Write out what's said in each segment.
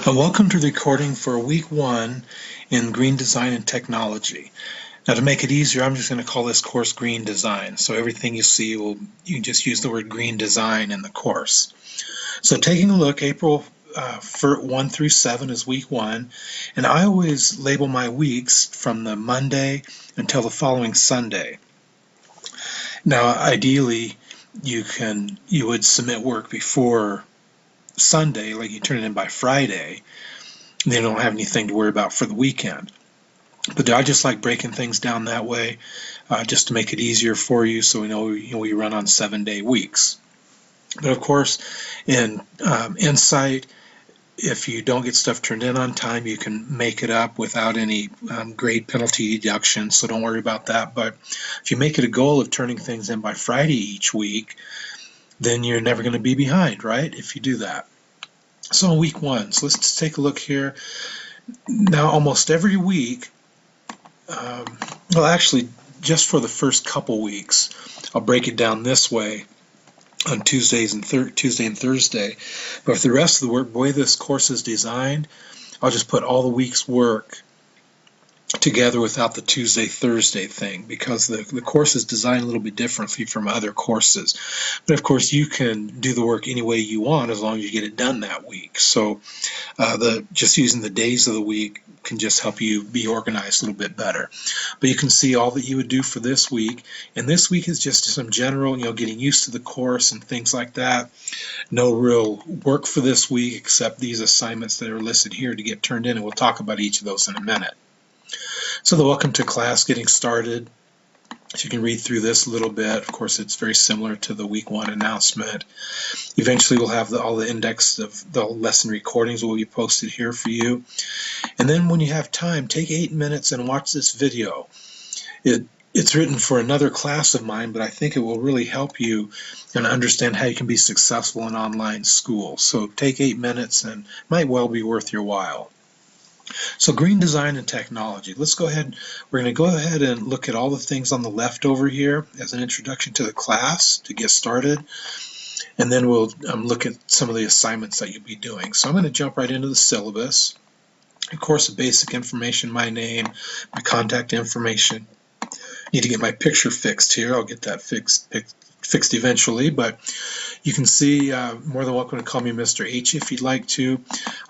Welcome to the recording for week 1 in Green Design and Technology. Now, to make it easier, I'm just going to call this course Green Design. So everything you see, you can just use the word Green Design in the course. So taking a look, April 1 through 7 is week 1, and I always label my weeks from the Monday until the following Sunday. Now, ideally, you would submit work before Sunday, like you turn it in by Friday. They don't have anything to worry about for the weekend. But I just like breaking things down that way, just to make it easier for you, so we know, we run on 7-day weeks. But of course, in Insight, if you don't get stuff turned in on time, you can make it up without any grade penalty deduction, so don't worry about that. But if you make it a goal of turning things in by Friday each week, then you're never going to be behind, right? If you do that. So week 1, so let's just take a look here. Now, almost every week, well, actually, just for the first couple weeks, I'll break it down this way on Tuesday and Thursday. But for the rest of the work, the way this course is designed, I'll just put all the week's work together without the Tuesday, Thursday thing, because the course is designed a little bit differently from other courses. But of course, you can do the work any way you want as long as you get it done that week. So just using the days of the week can just help you be organized a little bit better. But you can see all that you would do for this week, and this week is just some general, getting used to the course and things like that. No real work for this week except these assignments that are listed here to get turned in, and we'll talk about each of those in a minute. So the welcome to class, getting started. So you can read through this a little bit. Of course, it's very similar to the week 1 announcement. Eventually, we'll have all the index of the lesson recordings will be posted here for you. And then when you have time, take 8 minutes and watch this video. It's written for another class of mine, but I think it will really help you and understand how you can be successful in online school. So take 8 minutes and it might well be worth your while. So Green Design and Technology. Let's go ahead. We're going to go ahead and look at all the things on the left over here as an introduction to the class to get started. And then we'll look at some of the assignments that you'll be doing. So I'm going to jump right into the syllabus. Of course, the basic information, my name, my contact information. Need to get my picture fixed here. I'll get that fixed eventually, but you can see more than welcome to call me Mr. H if you'd like to.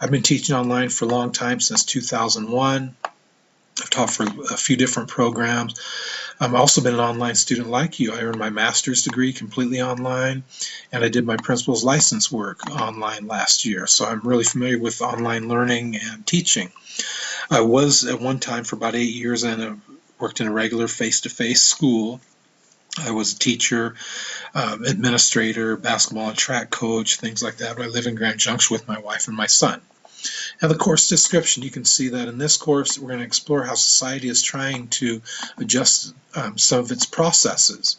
I've been teaching online for a long time, since 2001. I've taught for a few different programs. I've also been an online student like you. I earned my master's degree completely online, and I did my principal's license work online last year. So I'm really familiar with online learning and teaching. I was at one time for about 8 years and worked in a regular face-to-face school. I was a teacher, administrator, basketball and track coach, things like that. But I live in Grand Junction with my wife and my son. Now, the course description, you can see that in this course, we're going to explore how society is trying to adjust some of its processes.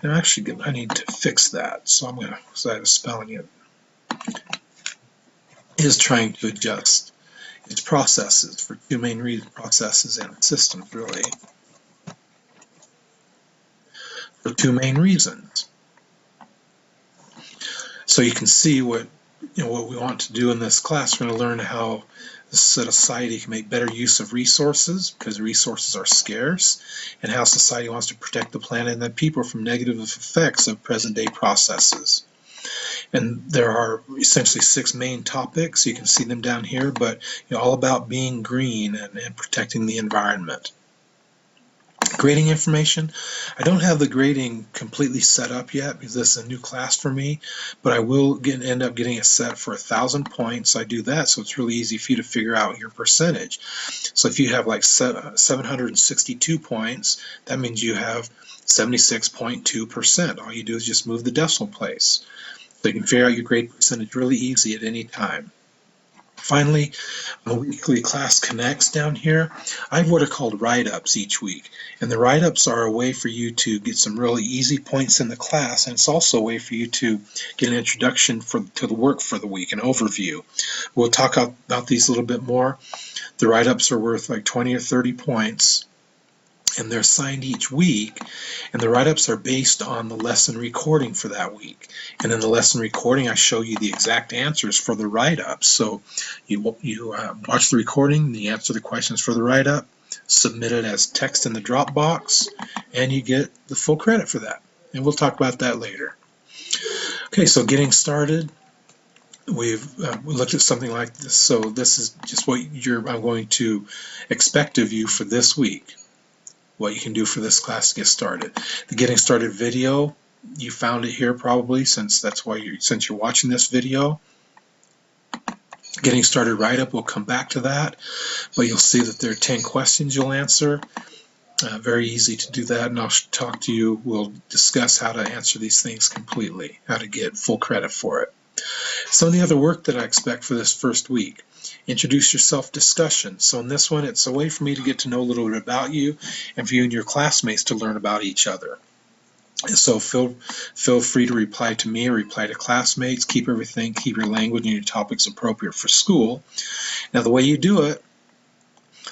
And actually, I need to fix that. So I'm going to, because I have a spelling it, is trying to adjust its processes for two main reasons, processes and systems, really. For two main reasons. So you can see what we want to do in this class. We're going to learn how the society can make better use of resources, because resources are scarce, and how society wants to protect the planet and the people from negative effects of present-day processes. And there are essentially 6 main topics. You can see them down here, but all about being green and protecting the environment. Grading information. I don't have the grading completely set up yet because this is a new class for me, but I will end up getting it set for 1,000 points. I do that so it's really easy for you to figure out your percentage. So if you have like 762 points, that means you have 76.2%. All you do is just move the decimal place. So you can figure out your grade percentage really easy at any time. Finally, on the weekly class connects down here, I have what are called write-ups each week. And the write-ups are a way for you to get some really easy points in the class, and it's also a way for you to get an introduction to the work for the week, an overview. We'll talk about these a little bit more. The write-ups are worth like 20 or 30 points. and they're assigned each week, and the write-ups are based on the lesson recording for that week. And in the lesson recording, I show you the exact answers for the write-ups. So you watch the recording, you answer the questions for the write-up, submit it as text in the Dropbox, and you get the full credit for that. And we'll talk about that later. Okay, so getting started. We've looked at something like this. So this is just what I'm going to expect of you for this week. What you can do for this class to get started. The getting started video, you found it here probably since you're watching this video. Getting started write-up, we'll come back to that, but you'll see that there are 10 questions you'll answer. Very easy to do that, and we'll discuss how to answer these things completely, how to get full credit for it. Some of the other work that I expect for this first week. Introduce yourself discussion. So in this one, it's a way for me to get to know a little bit about you and for you and your classmates to learn about each other. So feel free to reply to me or reply to classmates. Keep your language and your topics appropriate for school. Now the way you do it,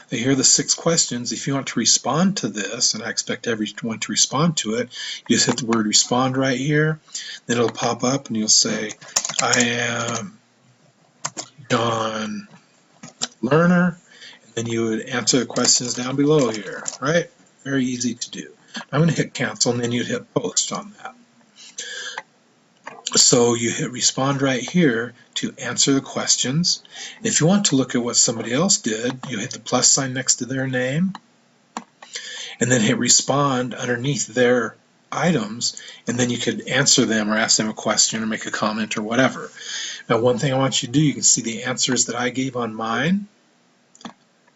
here are the 6 questions. If you want to respond to this, and I expect everyone to respond to it, you just hit the word respond right here. Then it'll pop up and you'll say, I am John Lerner, and then you would answer the questions down below here, right? Very easy to do. I'm going to hit cancel, and then you'd hit post on that. So you hit respond right here to answer the questions. If you want to look at what somebody else did, you hit the plus sign next to their name, and then hit respond underneath their items, and then you could answer them or ask them a question or make a comment or whatever. Now one thing I want you to do, you can see the answers that I gave on mine.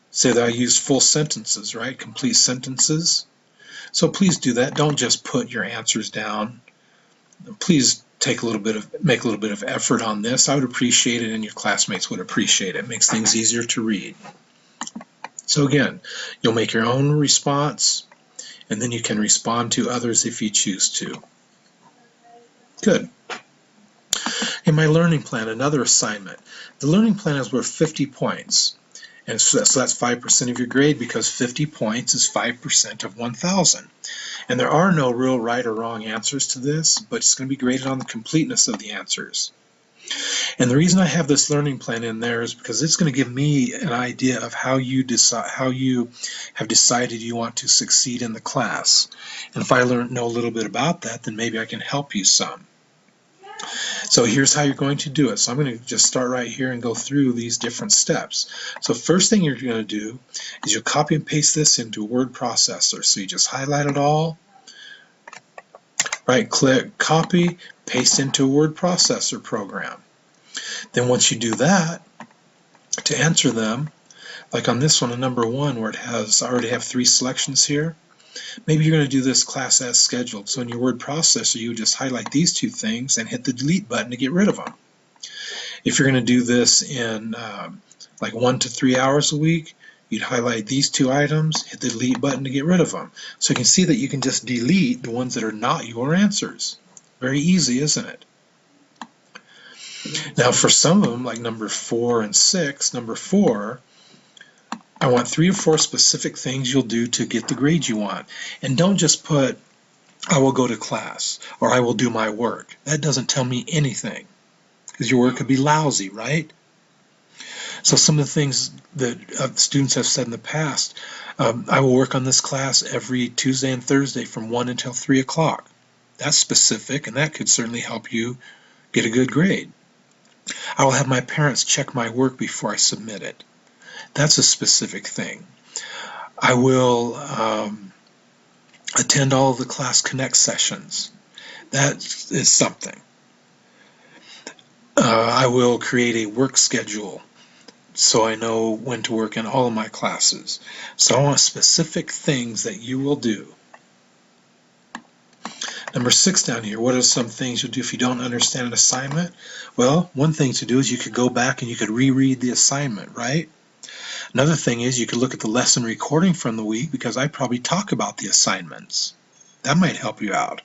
Say that I used full sentences, right? Complete sentences. So please do that. Don't just put your answers down. Please make a little bit of effort on this. I would appreciate it, and your classmates would appreciate it. It makes things easier to read. So again, you'll make your own response, and then you can respond to others if you choose to. Good. In my learning plan, another assignment. The learning plan is worth 50 points. And so that's 5% of your grade, because 50 points is 5% of 1,000. And there are no real right or wrong answers to this, but it's going to be graded on the completeness of the answers. And the reason I have this learning plan in there is because it's going to give me an idea of how you have decided you want to succeed in the class. And if I know a little bit about that, then maybe I can help you some. So here's how you're going to do it. So I'm going to just start right here and go through these different steps. So first thing you're going to do is you'll copy and paste this into a word processor. So you just highlight it all, right click, copy, paste into a word processor program. Then once you do that, to answer them, like on this one, on number 1, where I already have 3 selections here, maybe you're going to do this class as scheduled. So in your word processor, you would just highlight these 2 things and hit the delete button to get rid of them. If you're going to do this in like 1 to 3 hours a week, you'd highlight these 2 items, hit the delete button to get rid of them. So you can see that you can just delete the ones that are not your answers. Very easy, isn't it? Now for some of them, like number 4 and 6, number 4, I want 3 or 4 specific things you'll do to get the grade you want. And don't just put, I will go to class, or I will do my work. That doesn't tell me anything, because your work could be lousy, right? So some of the things that students have said in the past, I will work on this class every Tuesday and Thursday from 1 until 3 o'clock. That's specific, and that could certainly help you get a good grade. I will have my parents check my work before I submit it. That's a specific thing. I will attend all of the Class Connect sessions. That is something. I will create a work schedule so I know when to work in all of my classes. So I want specific things that you will do. Number 6 down here, what are some things you'll do if you don't understand an assignment? Well, one thing to do is you could go back and you could reread the assignment, right? Another thing is you could look at the lesson recording from the week, because I probably talk about the assignments. That might help you out.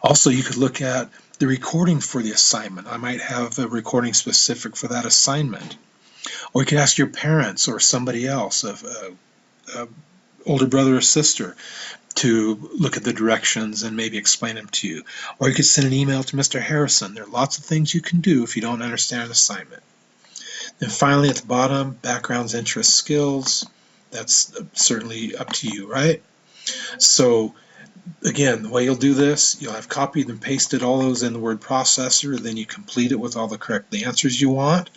Also, you could look at the recording for the assignment. I might have a recording specific for that assignment. Or you could ask your parents or somebody else older brother or sister to look at the directions and maybe explain them to you. Or you could send an email to Mr. Harrison. There are lots of things you can do if you don't understand an assignment. And finally, at the bottom, backgrounds, interests, skills. That's certainly up to you, right? So again, the way you'll do this, you'll have copied and pasted all those in the word processor, then you complete it with all the correct answers you want.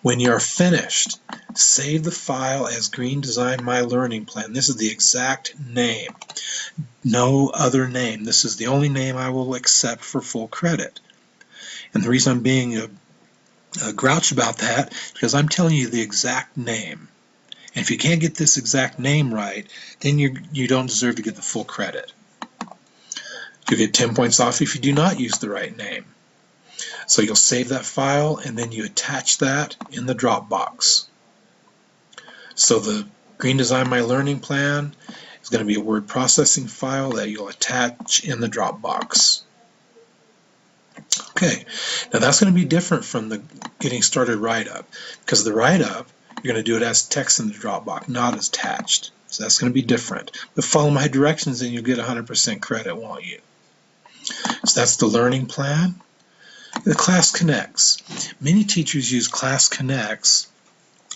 When you're finished, save the file as Green Design My Learning Plan. This is the exact name. No other name. This is the only name I will accept for full credit. And the reason I'm being a grouch about that is because I'm telling you the exact name. And if you can't get this exact name right, then you don't deserve to get the full credit. You'll get 10 points off if you do not use the right name. So you'll save that file and then you attach that in the Dropbox. So the Green Design My Learning Plan is going to be a word processing file that you'll attach in the Dropbox. Okay, now that's going to be different from the Getting Started write-up, because the write-up, you're going to do it as text in the Dropbox, not as attached. So that's going to be different. But follow my directions and you'll get 100% credit, won't you? So that's the learning plan. The Class Connects. Many teachers use Class Connects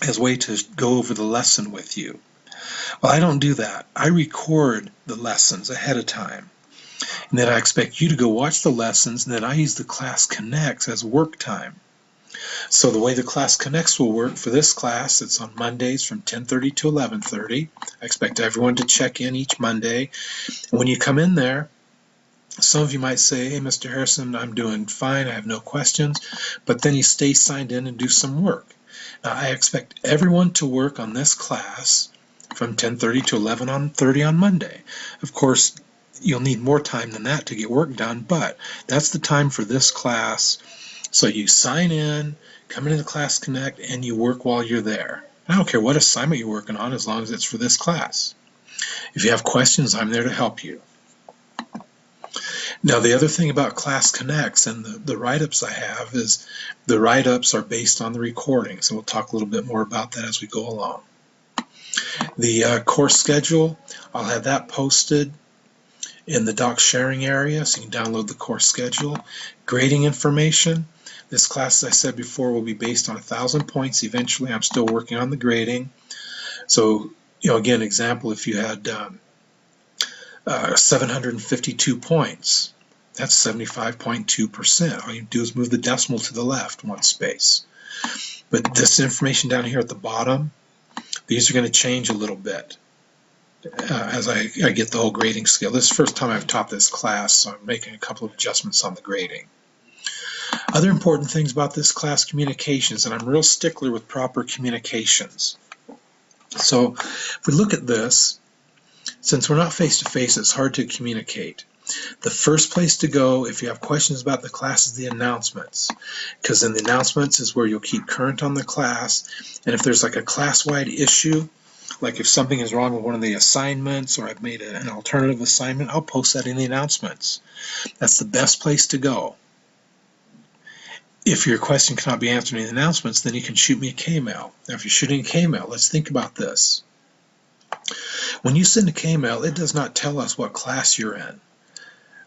as a way to go over the lesson with you. Well, I don't do that. I record the lessons ahead of time. And then I expect you to go watch the lessons, and then I use the Class Connects as work time. So the way the Class Connects will work for this class, it's on Mondays from 10:30 to 11:30. I expect everyone to check in each Monday. And when you come in there, some of you might say, hey, Mr. Harrison, I'm doing fine, I have no questions, but then you stay signed in and do some work. Now, I expect everyone to work on this class from 10:30 to 11:30 on Monday. Of course, you'll need more time than that to get work done, but that's the time for this class. So you sign in, come into the Class Connect, and you work while you're there. I don't care what assignment you're working on as long as it's for this class. If you have questions, I'm there to help you. Now, the other thing about Class Connects and the write-ups I have is the write-ups are based on the recording, so we'll talk a little bit more about that as we go along. The course schedule, I'll have that posted in the doc sharing area, so you can download the course schedule. Grading information, this class, as I said before, will be based on 1,000 points eventually. I'm still working on the grading. So, again, example, if you had 752 points, that's 75.2%. All you do is move the decimal to the left one space. But this information down here at the bottom, these are going to change a little bit as I get the whole grading scale. This is the first time I've taught this class, so I'm making a couple of adjustments on the grading. Other important things about this class, communications, and I'm real stickler with proper communications. So if we look at this, since we're not face-to-face, it's hard to communicate. The first place to go if you have questions about the class is the announcements, because in the announcements is where you'll keep current on the class, and if there's like a class-wide issue, like if something is wrong with one of the assignments or I've made an alternative assignment, I'll post that in the announcements. That's the best place to go. If your question cannot be answered in the announcements, then you can shoot me a K-mail. Now, if you're shooting a K-mail, let's think about this. When you send a K-mail, it does not tell us what class you're in.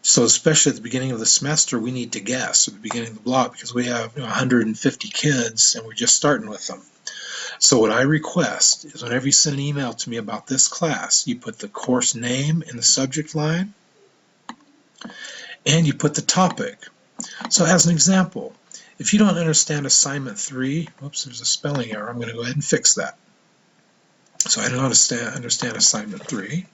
So especially at the beginning of the semester, we need to guess at the beginning of the block because we have 150 kids and we're just starting with them. So what I request is whenever you send an email to me about this class, you put the course name in the subject line and you put the topic. So as an example, if you don't understand assignment 3, whoops, there's a spelling error. I'm going to go ahead and fix that. So I don't understand assignment 3.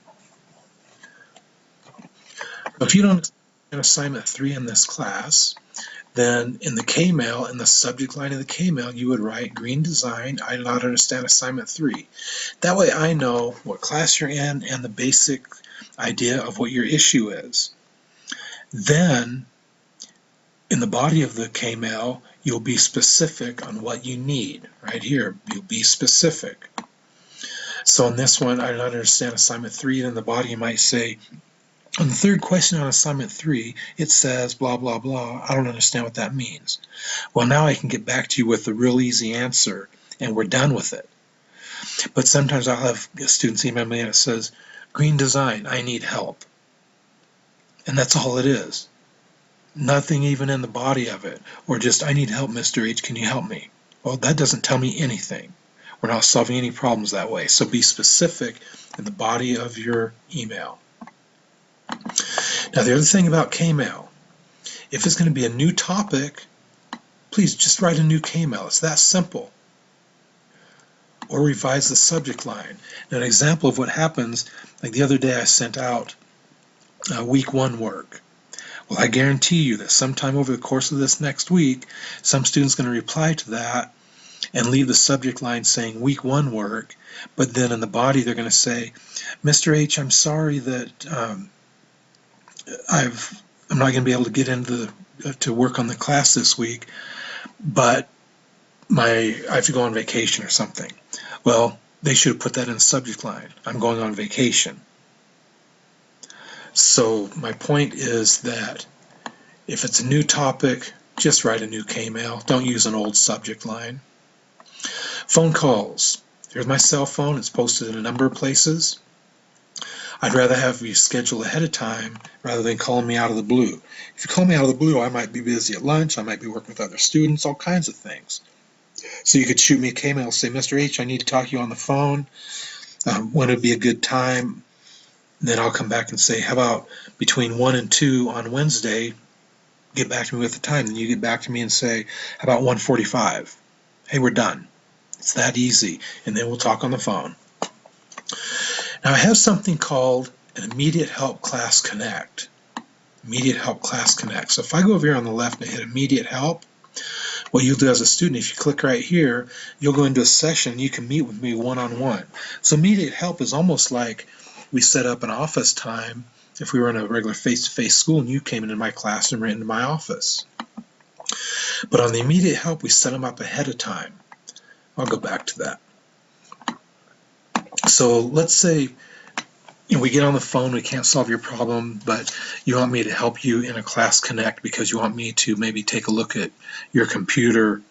If you don't understand assignment 3 in this class, then in the K-mail, in the subject line of the K-mail, you would write Green Design, I do not understand assignment 3. That way I know what class you're in and the basic idea of what your issue is. Then, in the body of the K-mail, you'll be specific on what you need. Right here, you'll be specific. So in this one, I do not understand assignment 3, and in the body you might say, on the third question on assignment 3, it says blah, blah, blah. I don't understand what that means. Well, now I can get back to you with a real easy answer, and we're done with it. But sometimes I'll have students email me and it says, green design, I need help. And that's all it is. Nothing even in the body of it. Or just, I need help, Mr. H, can you help me? Well, that doesn't tell me anything. We're not solving any problems that way. So be specific in the body of your email. Now, the other thing about K-mail, if it's going to be a new topic, please just write a new K-mail. It's that simple. Or revise the subject line. Now, an example of what happens, like the other day I sent out week 1 work. Well, I guarantee you that sometime over the course of this next week, some student's going to reply to that and leave the subject line saying week 1 work, but then in the body they're going to say, Mr. H, I'm sorry that I'm not going to be able to get into to work on the class this week, but I have to go on vacation or something. Well, they should have put that in the subject line. I'm going on vacation. So my point is that if it's a new topic, just write a new K-mail. Don't use an old subject line. Phone calls. Here's my cell phone. It's posted in a number of places. I'd rather have you schedule ahead of time rather than calling me out of the blue. If you call me out of the blue, I might be busy at lunch. I might be working with other students, all kinds of things. So you could shoot me a K-mail, say, Mr. H, I need to talk to you on the phone. When would be a good time? Then I'll come back and say, how about between 1 and 2 on Wednesday, get back to me with the time. Then you get back to me and say, how about 1:45? Hey, we're done. It's that easy. And then we'll talk on the phone. Now I have something called an Immediate Help Class Connect. Immediate Help Class Connect. So if I go over here on the left and hit Immediate Help, what you'll do as a student, if you click right here, you'll go into a session, you can meet with me one-on-one. So Immediate Help is almost like we set up an office time if we were in a regular face-to-face school and you came into my classroom or into my office. But on the Immediate Help, we set them up ahead of time. I'll go back to that. So let's say we get on the phone, we can't solve your problem, but you want me to help you in a Class Connect because you want me to maybe take a look at your computer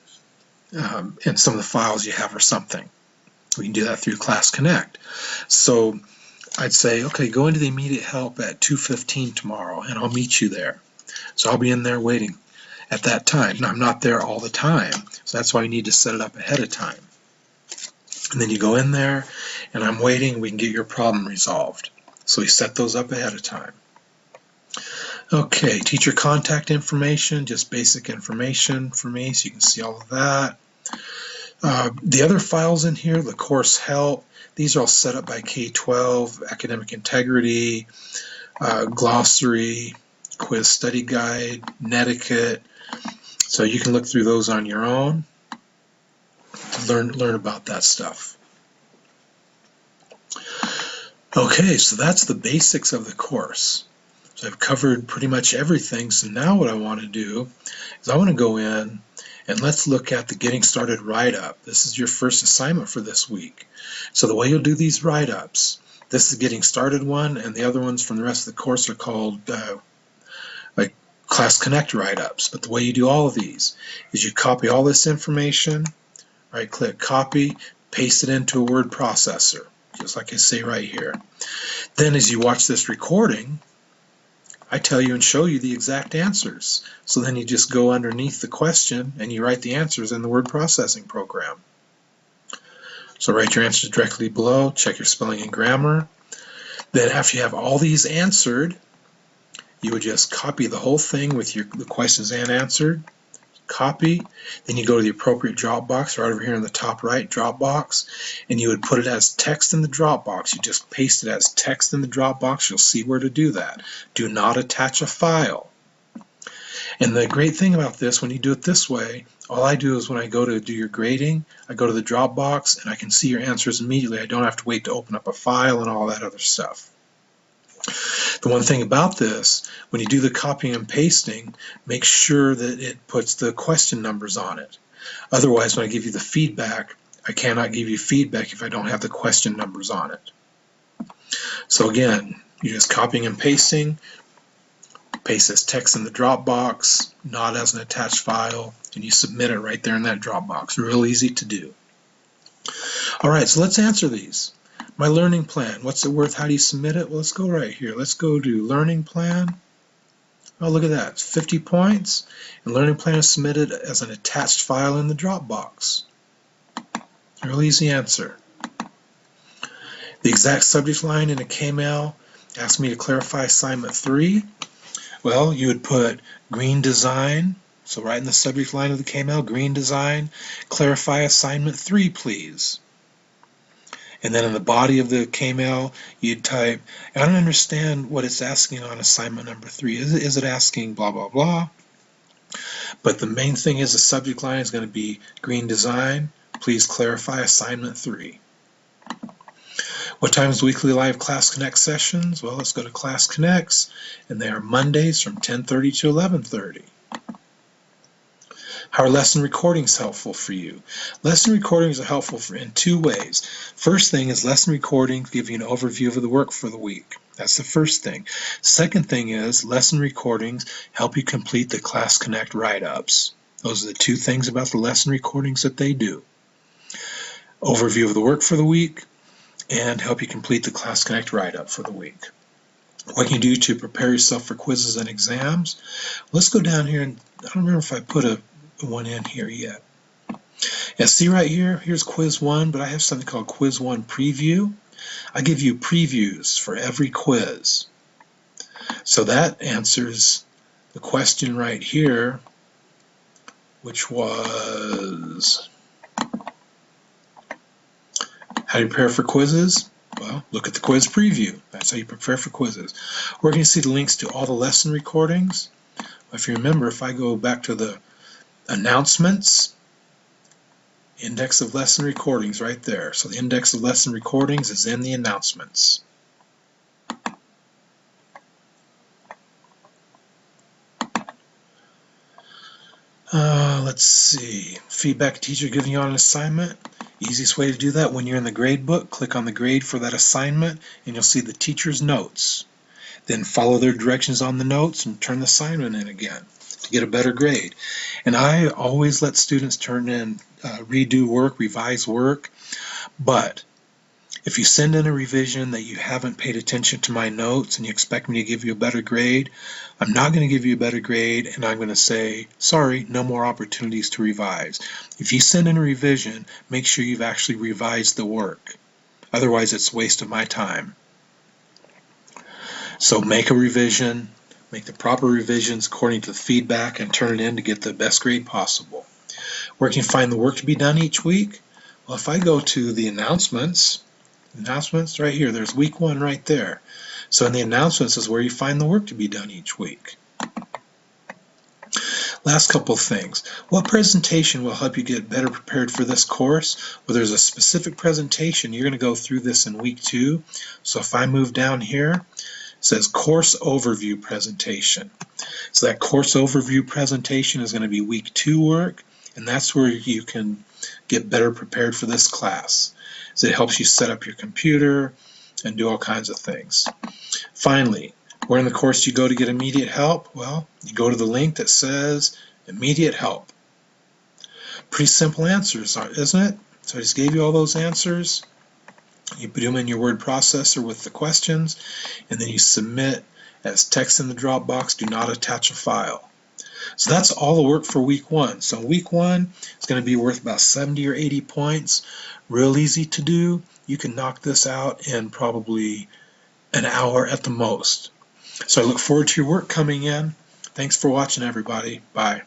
and some of the files you have or something. We can do that through Class Connect. So I'd say, okay, go into the Immediate Help at 2:15 tomorrow, and I'll meet you there. So I'll be in there waiting at that time. Now, I'm not there all the time, so that's why you need to set it up ahead of time. And then you go in there, and I'm waiting, we can get your problem resolved. So we set those up ahead of time. Okay, teacher contact information, just basic information for me, so you can see all of that. The other files in here, the course help, these are all set up by K-12, academic integrity, glossary, quiz study guide, netiquette. So you can look through those on your own to learn about that stuff. Okay, so that's the basics of the course. So I've covered pretty much everything. So now what I want to do is I want to go in and let's look at the Getting Started write-up. This is your first assignment for this week. So the way you'll do these write-ups, this is Getting Started one, and the other ones from the rest of the course are called like Class Connect write-ups. But the way you do all of these is you copy all this information, right-click Copy, paste it into a word processor, just like I say right here. Then as you watch this recording, I tell you and show you the exact answers. So then you just go underneath the question and you write the answers in the word processing program. So write your answers directly below, check your spelling and grammar. Then after you have all these answered, you would just copy the whole thing with the questions and answered. Copy, then you go to the appropriate drop box right over here in the top right drop box, and you would put it as text in the drop box. You just paste it as text in the drop box. You'll see where to do that. Do not attach a file. And the great thing about this, when you do it this way, all I do is when I go to do your grading, I go to the drop box and I can see your answers immediately. I don't have to wait to open up a file and all that other stuff. The one thing about this, when you do the copying and pasting, make sure that it puts the question numbers on it. Otherwise, when I give you the feedback, I cannot give you feedback if I don't have the question numbers on it. So again, you're just copying and pasting, paste this text in the Dropbox, not as an attached file, and you submit it right there in that Dropbox. Real easy to do. All right, so let's answer these. My learning plan, what's it worth? How do you submit it? Well, let's go right here. Let's go to learning plan. Oh, look at that, it's 50 points. And learning plan is submitted as an attached file in the Dropbox. Real easy answer. The exact subject line in a KMail asked me to clarify assignment 3. Well, you would put green design. So right in the subject line of the KMail, green design, clarify assignment 3, please. And then in the body of the KMail, you'd type, I don't understand what it's asking on assignment number 3. Is it asking blah, blah, blah? But the main thing is the subject line is going to be green design. Please clarify assignment 3. What time is weekly live Class Connect sessions? Well, let's go to Class Connects, and they are Mondays from 10:30 to 11:30. How are lesson recordings helpful for you? Lesson recordings are helpful in 2 ways. First thing is lesson recordings give you an overview of the work for the week. That's the first thing. Second thing is lesson recordings help you complete the Class Connect write-ups. Those are the 2 things about the lesson recordings that they do. Overview of the work for the week and help you complete the Class Connect write-up for the week. What can you do to prepare yourself for quizzes and exams? Let's go down here, and I don't remember if I put one in here yet. Yeah, see right here, here's quiz 1, but I have something called quiz 1 preview. I give you previews for every quiz. So that answers the question right here, which was, how do you prepare for quizzes? Well, look at the quiz preview. That's how you prepare for quizzes. We're going to see the links to all the lesson recordings. If you remember, if I go back to the announcements, index of lesson recordings right there. So the index of lesson recordings is in the announcements. Let's see. Feedback teacher giving you on an assignment. Easiest way to do that, when you're in the grade book, click on the grade for that assignment and you'll see the teacher's notes. Then follow their directions on the notes and turn the assignment in again to get a better grade. And I always let students turn in redo work, revise work, but if you send in a revision that you haven't paid attention to my notes and you expect me to give you a better grade, I'm not going to give you a better grade, and I'm going to say, sorry, no more opportunities to revise. If you send in a revision, make sure you've actually revised the work. Otherwise, it's a waste of my time. So make a revision, make the proper revisions according to the feedback, and turn it in to get the best grade possible. Where can you find the work to be done each week? Well, if I go to the announcements right here, there's week 1 right there. So in the announcements is where you find the work to be done each week. Last couple things. What presentation will help you get better prepared for this course? Well, there's a specific presentation. You're going to go through this in week 2. So if I move down here, it says course overview presentation. So that course overview presentation is going to be week 2 work, and that's where you can get better prepared for this class. So it helps you set up your computer and do all kinds of things. Finally, where in the course do you go to get immediate help? Well, you go to the link that says immediate help. Pretty simple answers, isn't it? So I just gave you all those answers. You put them in your word processor with the questions, and then you submit as text in the Dropbox. Do not attach a file. So that's all the work for week 1. So week 1 is going to be worth about 70 or 80 points. Real easy to do. You can knock this out in probably an hour at the most. So I look forward to your work coming in. Thanks for watching, everybody. Bye.